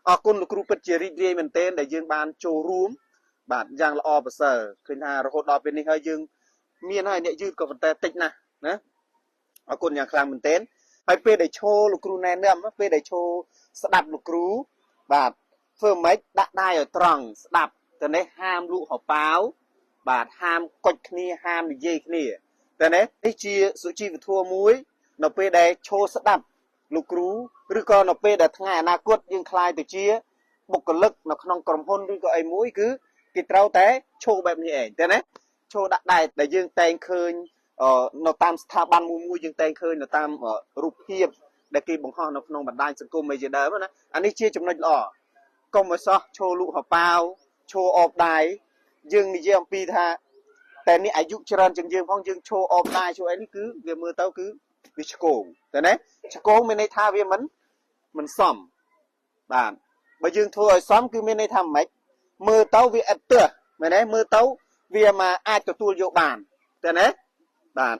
ở con là cú bật chỉ riêng mình tên để dương ban châu rúm bạn giang là o bờ sờ khi nào rồi đọc bên này hơi dương miền hay địa dương có vấn đề tịnh nè nè ở con nhà khang mình tên hay pe để châu là cú này nữa pe để châu đạp là cú bạn phương mấy đặt đai ở trăng đạp từ đấy ham lụ họ báo bạn ham quạch kia ham để dây kia từ đấy cái chia số chi thua muối nó pe để châu đạp lục rúឬក៏នៅពេលដែលថ្ងៃអនាគតយើងខ្លាយទៅជាបុគ្គលិកនៅក្នុងក្រុមហ៊ុនឬក៏អីមួយគឺគេត្រូវតែឈោបែបនេះឯងតែណាឈោដាក់ដែរដែលយើងតែងឃើញនៅតាមស្ថាប័នមួយយើងតែងឃើញនៅតាមរូបភាពដែលគេបង្ហោះនៅក្នុងបណ្ដាញសង្គមអីជាដើមណាអានេះជាចំណុចល្អកុំឲ្យសោះឈោលក់ហប៉ាវឈោអបដៃយើងនិយាយអំពីថាតែនេះអាយុច្រើនជាងយើងផងយើងឈោអបដៃឈោអីនេះគឺវាមើលទៅគឺវាឆ្កងតែណាឆ្កងមានន័យថាវាមិនសមបាទបើយើងធ្វើឲ្យសមគឺមានន័យថាម៉េចមើលទៅវាឥតទើសមែនទេមើលទៅវាមកអាចទទួលយកបានតែណាបាទ